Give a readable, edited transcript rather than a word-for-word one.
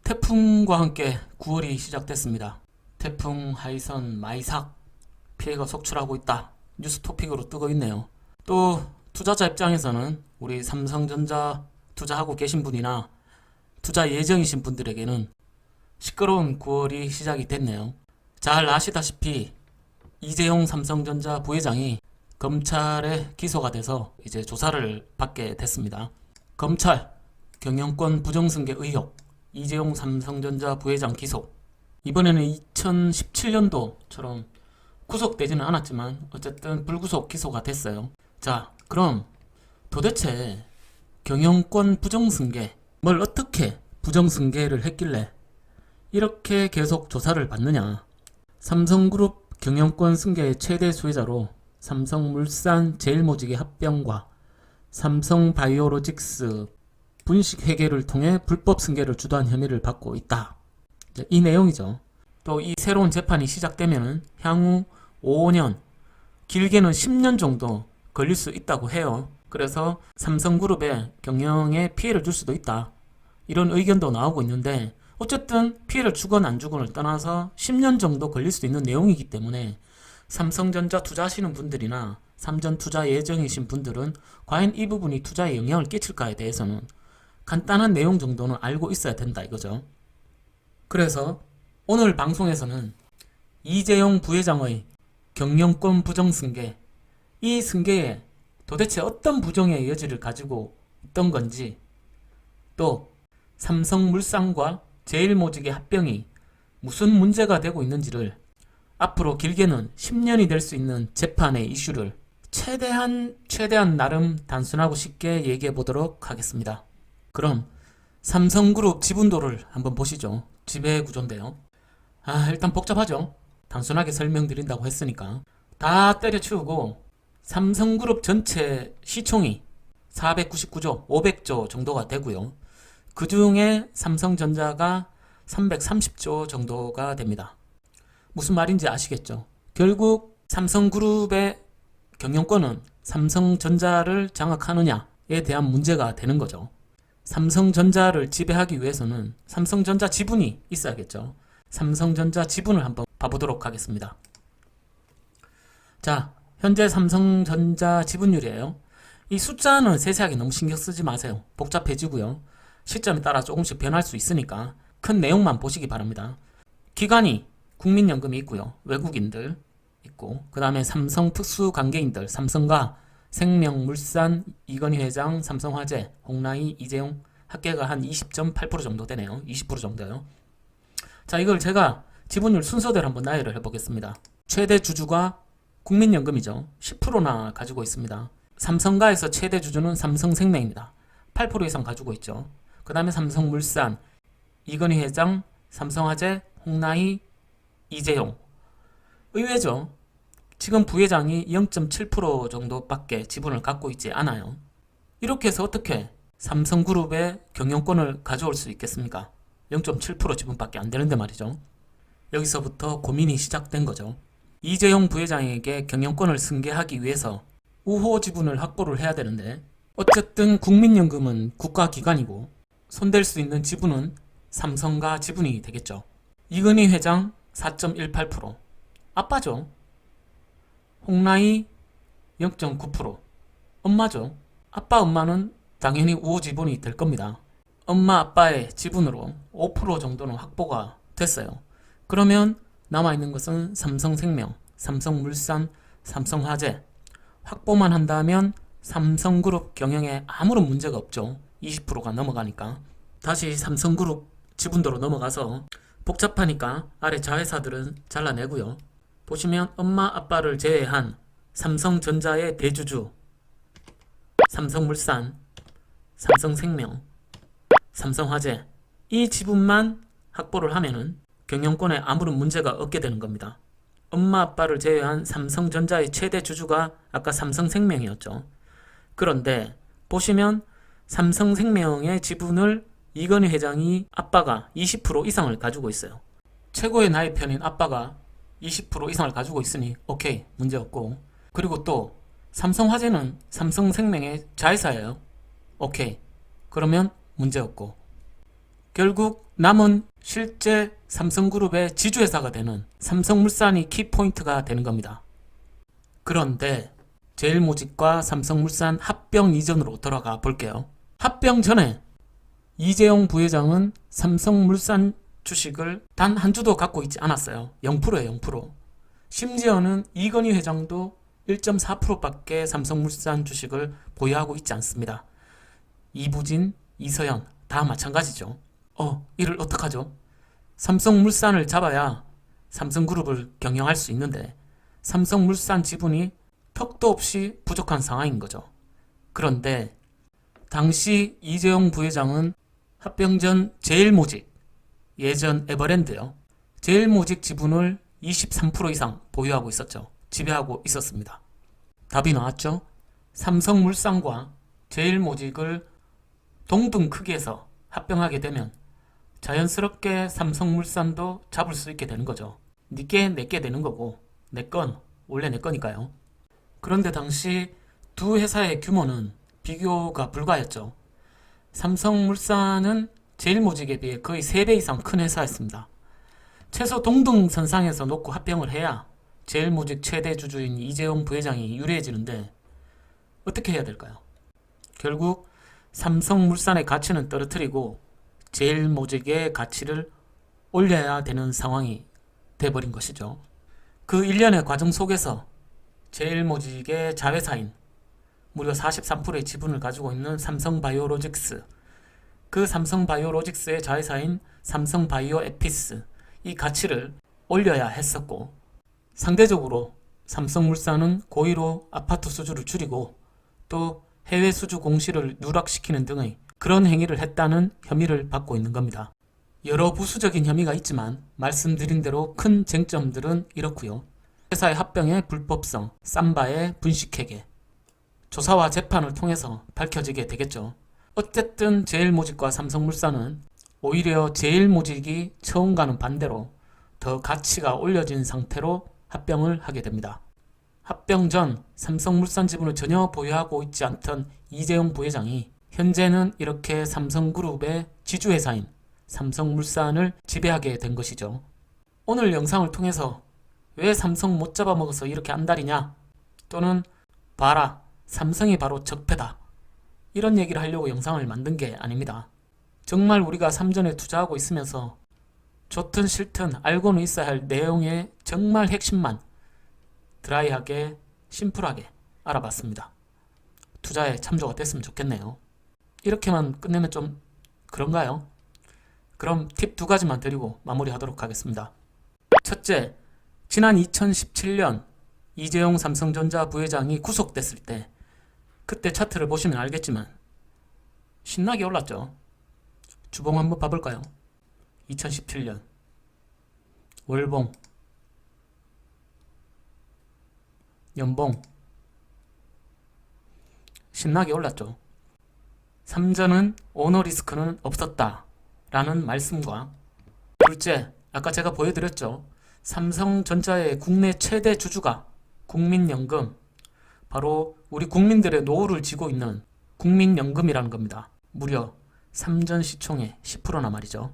태풍과 함께 9월이 시작됐습니다. 태풍 하이선 마이삭 피해가 속출하고 있다. 뉴스 토픽으로 뜨고 있네요. 또 투자자 입장에서는 우리 삼성전자 투자하고 계신 분이나 투자 예정이신 분들에게는 시끄러운 9월이 시작이 됐네요. 잘 아시다시피 이재용 삼성전자 부회장이 검찰에 기소가 돼서 이제 조사를 받게 됐습니다. 검찰 경영권 부정승계 의혹 이재용 삼성전자 부회장 기소. 이번에는 2017년도처럼 구속되지는 않았지만 어쨌든 불구속 기소가 됐어요. 자, 그럼 도대체 경영권 부정승계, 뭘 어떻게 부정승계를 했길래 이렇게 계속 조사를 받느냐. 삼성그룹 경영권 승계의 최대 수혜자로 삼성물산 제일모직의 합병과 삼성바이오로직스 분식회계를 통해 불법 승계를 주도한 혐의를 받고 있다. 이 내용이죠. 또 이 새로운 재판이 시작되면 향후 5년, 길게는 10년 정도 걸릴 수 있다고 해요. 그래서 삼성그룹의 경영에 피해를 줄 수도 있다. 이런 의견도 나오고 있는데 어쨌든 피해를 주건 안 주건을 떠나서 10년 정도 걸릴 수 있는 내용이기 때문에 삼성전자 투자하시는 분들이나 삼전 투자 예정이신 분들은 과연 이 부분이 투자에 영향을 끼칠까에 대해서는 간단한 내용 정도는 알고 있어야 된다 이거죠. 그래서 오늘 방송에서는 이재용 부회장의 경영권 부정승계, 이 승계에 도대체 어떤 부정의 여지를 가지고 있던 건지, 또 삼성물산과 제일모직의 합병이 무슨 문제가 되고 있는지를, 앞으로 길게는 10년이 될 수 있는 재판의 이슈를 최대한 나름 단순하고 쉽게 얘기해 보도록 하겠습니다. 그럼 삼성그룹 지분도를 한번 보시죠. 지배 구조인데요. 일단 복잡하죠. 단순하게 설명드린다고 했으니까 다 때려치우고 삼성그룹 전체 시총이 499조, 500조 정도가 되고요. 그 중에 삼성전자가 330조 정도가 됩니다. 무슨 말인지 아시겠죠? 결국 삼성그룹의 경영권은 삼성전자를 장악하느냐에 대한 문제가 되는 거죠. 삼성전자를 지배하기 위해서는 삼성전자 지분이 있어야겠죠. 삼성전자 지분을 한번 봐보도록 하겠습니다. 자, 현재 삼성전자 지분율이에요. 이 숫자는 세세하게 너무 신경 쓰지 마세요. 복잡해지고요. 시점에 따라 조금씩 변할 수 있으니까 큰 내용만 보시기 바랍니다. 기관이 국민연금이 있고요. 외국인들 있고, 그 다음에 삼성 특수관계인들, 삼성과 생명물산, 이건희 회장, 삼성화재, 홍라희, 이재용 합계가 한 20.8% 정도 되네요. 20% 정도요. 자, 이걸 제가 지분율 순서대로 한번 나열을 해보겠습니다. 최대 주주가 국민연금이죠. 10%나 가지고 있습니다. 삼성가에서 최대 주주는 삼성생명입니다. 8% 이상 가지고 있죠. 그 다음에 삼성물산, 이건희 회장, 삼성화재, 홍라희, 이재용. 의외죠. 지금 부회장이 0.7% 정도밖에 지분을 갖고 있지 않아요. 이렇게 해서 어떻게 삼성그룹의 경영권을 가져올 수 있겠습니까? 0.7% 지분밖에 안 되는데 말이죠. 여기서부터 고민이 시작된 거죠. 이재용 부회장에게 경영권을 승계하기 위해서 우호 지분을 확보를 해야 되는데, 어쨌든 국민연금은 국가기관이고 손댈 수 있는 지분은 삼성가 지분이 되겠죠. 이건희 회장 4.18%, 아빠죠. 홍라희 0.9%, 엄마죠. 아빠 엄마는 당연히 우호 지분이 될 겁니다. 엄마 아빠의 지분으로 5% 정도는 확보가 됐어요. 그러면 남아있는 것은 삼성생명, 삼성물산, 삼성화재. 확보만 한다면 삼성그룹 경영에 아무런 문제가 없죠. 20%가 넘어가니까. 다시 삼성그룹 지분도로 넘어가서 복잡하니까 아래 자회사들은 잘라내고요. 보시면 엄마 아빠를 제외한 삼성전자의 대주주, 삼성물산, 삼성생명, 삼성화재, 이 지분만 확보를 하면은 경영권에 아무런 문제가 없게 되는 겁니다. 엄마 아빠를 제외한 삼성전자의 최대 주주가 아까 삼성생명이었죠. 그런데 보시면 삼성생명의 지분을 이건희 회장이 아빠가 20% 이상을 가지고 있어요. 최고의 나의 편인 아빠가 20% 이상을 가지고 있으니 오케이, 문제없고, 그리고 또 삼성화재는 삼성생명의 자회사예요. 오케이, 그러면 문제없고, 결국 남은 실제 삼성그룹의 지주회사가 되는 삼성물산이 키포인트가 되는 겁니다. 그런데 제일모직과 삼성물산 합병 이전으로 돌아가 볼게요. 합병 전에 이재용 부회장은 삼성물산 주식을 단 한 주도 갖고 있지 않았어요. 0%예요, 0%. 심지어는 이건희 회장도 1.4%밖에 삼성물산 주식을 보유하고 있지 않습니다. 이부진, 이서연 다 마찬가지죠. 이를 어떡하죠? 삼성물산을 잡아야 삼성그룹을 경영할 수 있는데 삼성물산 지분이 턱도 없이 부족한 상황인 거죠. 그런데 당시 이재용 부회장은 합병 전 제일모직, 예전 에버랜드요. 제일모직 지분을 23% 이상 보유하고 있었죠. 지배하고 있었습니다. 답이 나왔죠? 삼성물산과 제일모직을 동등 크기에서 합병하게 되면 자연스럽게 삼성물산도 잡을 수 있게 되는 거죠. 니께 내게 되는 거고 내 건 원래 내 거니까요. 그런데 당시 두 회사의 규모는 비교가 불가했죠. 삼성물산은 제일모직에 비해 거의 3배 이상 큰 회사였습니다. 최소 동등선상에서 놓고 합병을 해야 제일모직 최대 주주인 이재용 부회장이 유리해지는데 어떻게 해야 될까요? 결국 삼성물산의 가치는 떨어뜨리고 제일모직의 가치를 올려야 되는 상황이 돼버린 것이죠. 그 일련의 과정 속에서 제일모직의 자회사인 무려 43%의 지분을 가지고 있는 삼성바이오로직스, 그 삼성바이오로직스의 자회사인 삼성바이오에피스, 이 가치를 올려야 했었고, 상대적으로 삼성물산은 고의로 아파트 수주를 줄이고 또 해외 수주 공시를 누락시키는 등의 그런 행위를 했다는 혐의를 받고 있는 겁니다. 여러 부수적인 혐의가 있지만 말씀드린 대로 큰 쟁점들은 이렇고요. 회사의 합병의 불법성, 삼바의 분식회계, 조사와 재판을 통해서 밝혀지게 되겠죠. 어쨌든 제일모직과 삼성물산은 오히려 제일모직이 처음과는 반대로 더 가치가 올려진 상태로 합병을 하게 됩니다. 합병 전 삼성물산 지분을 전혀 보유하고 있지 않던 이재용 부회장이 현재는 이렇게 삼성그룹의 지주회사인 삼성물산을 지배하게 된 것이죠. 오늘 영상을 통해서 왜 삼성 못 잡아먹어서 이렇게 안달이냐, 또는 봐라 삼성이 바로 적폐다, 이런 얘기를 하려고 영상을 만든 게 아닙니다. 정말 우리가 삼전에 투자하고 있으면서 좋든 싫든 알고는 있어야 할 내용의 정말 핵심만 드라이하게 심플하게 알아봤습니다. 투자에 참조가 됐으면 좋겠네요. 이렇게만 끝내면 좀 그런가요? 그럼 팁 2가지만 드리고 마무리하도록 하겠습니다. 첫째, 지난 2017년 이재용 삼성전자 부회장이 구속됐을 때 그때 차트를 보시면 알겠지만 신나게 올랐죠. 주봉 한번 봐볼까요? 2017년 월봉, 연봉 신나게 올랐죠. 삼전은 오너 리스크는 없었다 라는 말씀과, 둘째, 아까 제가 보여드렸죠. 삼성전자의 국내 최대 주주가 국민연금, 바로 우리 국민들의 노후를 지고 있는 국민연금이라는 겁니다. 무려 삼전 시총의 10%나 말이죠.